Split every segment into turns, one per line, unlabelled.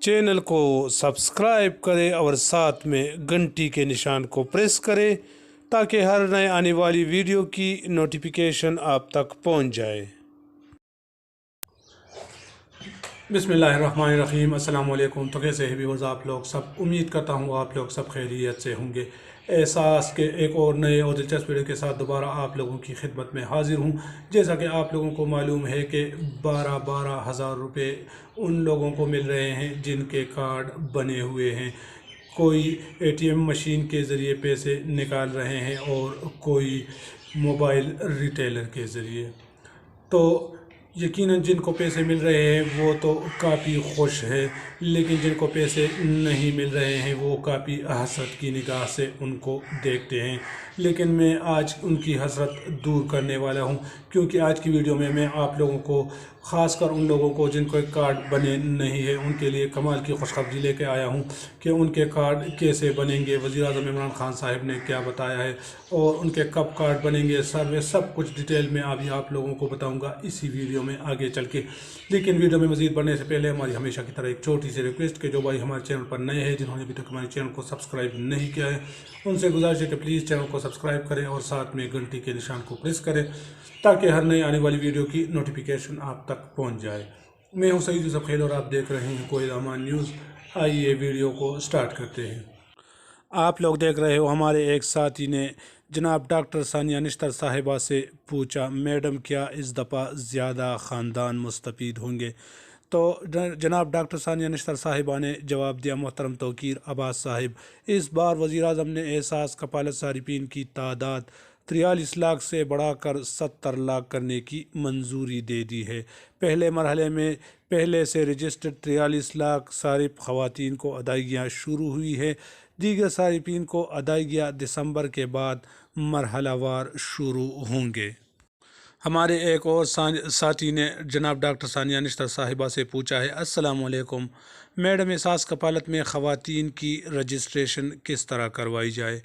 Channel को subscribe करें और साथ में घंटी के निशान को प्रेस करें ताकि हर नए आने वाली वीडियो की नोटिफिकेशन आप तक पहुंच जाए। बिस्मिल्लाहिर्रहमानिर्रहीम, अस्सलाम वालेकुम। तो कैसे हैं व्यूअर्स आप लोग सब? उम्मीद करता हूँ आप लोग सब खैरियत से होंगे। एहसास के एक और नए और दिलचस्प वीडियो के साथ दोबारा आप लोगों की खिदमत में हाजिर हूँ। जैसा कि आप लोगों को मालूम है कि 12 हज़ार रुपये उन लोगों को मिल रहे हैं जिनके कार्ड बने हुए हैं। कोई एटीएम मशीन के ज़रिए पैसे निकाल रहे हैं और कोई मोबाइल रिटेलर के ज़रिए। तो यकीनन जिनको पैसे मिल रहे हैं वो तो काफ़ी खुश है, लेकिन जिनको पैसे नहीं मिल रहे हैं वो काफ़ी हसरत की निगाह से उनको देखते हैं। लेकिन मैं आज उनकी हसरत दूर करने वाला हूं, क्योंकि आज की वीडियो में मैं आप लोगों को ख़ासकर उन लोगों को जिनको कार्ड बने नहीं है उनके लिए कमाल की खुशखबरी लेके आया हूं कि उनके कार्ड कैसे बनेंगे। वज़ीर-ए-आज़म इमरान खान साहब ने क्या बताया है और उनके कब कार्ड बनेंगे, सब कुछ डिटेल में अभी आप लोगों को बताऊंगा इसी वीडियो में आगे चल के। लेकिन वीडियो में मज़ीद बढ़ने से पहले हमारी हमेशा की तरह एक छोटी सी रिक्वेस्ट कि जो भाई हमारे चैनल पर नए हैं, जिन्होंने अभी तक हमारे चैनल को सब्सक्राइब नहीं किया है, उनसे गुजारिश है कि प्लीज़ चैनल को सब्सक्राइब करें और साथ में घंटी के निशान को प्रेस करें ताकि हर नई आने वाली वीडियो की नोटिफिकेशन आप तक पहुंच जाए। मैं हूं सईद यूसुफ खेल और आप देख रहे हैं कोहिर अमान न्यूज़। आइए वीडियो को स्टार्ट करते हैं। आप लोग देख रहे हो हमारे एक साथी ने जनाब डॉक्टर सानिया निश्तर साहिबा से पूछा, मैडम क्या इस दफ़ा ज़्यादा ख़ानदान मुस्तफ़ीद होंगे? तो जनाब डॉक्टर सानिया निश्तर साहिबा ने जवाब दिया, मोहतरम तौकीर अब्बास साहिब, इस बार वज़ीर-ए-आज़म ने एहसास कपालत सारिफीन की तादाद 43 लाख से बढ़ाकर 70 लाख करने की मंजूरी दे दी है। पहले मरहले में पहले से रजिस्टर्ड 43 लाख सारिफ ख़वातीन को अदायगियाँ शुरू हुई है। दीगर सारिफीन को अदायगियाँ दिसंबर के बाद मरहलावार शुरू होंगे। हमारे एक और साथी ने जनाब डॉक्टर सानिया निश्तर साहिबा से पूछा है, अस्सलाम वालेकुम मैडम, एहसास कपालत में ख़वातीन की रजिस्ट्रेशन किस तरह करवाई जाए?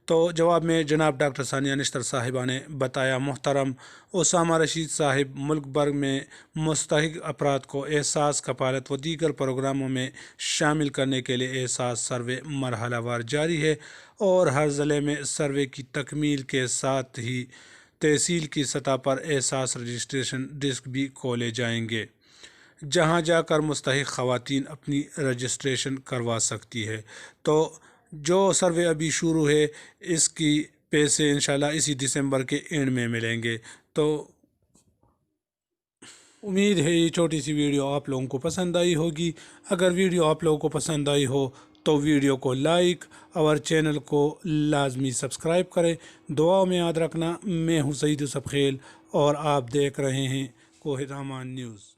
तो जवाब में जनाब डॉक्टर सानिया निश्तर साहिबा ने बताया, मोहतरम उसामा रशीद साहिब, मुल्क भर में मुस्तहिक अफराद को एहसास कपालत व दीगर प्रोग्रामों में शामिल करने के लिए एहसास सर्वे मरहलावार जारी है और हर ज़िले में सर्वे की तकमील के साथ ही तहसील की सतह पर एहसास रजिस्ट्रेशन डेस्क भी खोले जाएंगे, जहां जाकर मुस्तहिक ख़वातीन अपनी रजिस्ट्रेशन करवा सकती है। तो जो सर्वे अभी शुरू है इसकी पैसे इंशाल्लाह इसी दिसंबर के एंड में मिलेंगे। तो उम्मीद है ये छोटी सी वीडियो आप लोगों को पसंद आई होगी। अगर वीडियो आप लोगों को पसंद आई हो तो वीडियो को लाइक और चैनल को लाजमी सब्सक्राइब करें। दुआ में याद रखना। मैं हूँ सईद यूसुफ खेल और आप देख रहे हैं कोहिर अमान न्यूज़।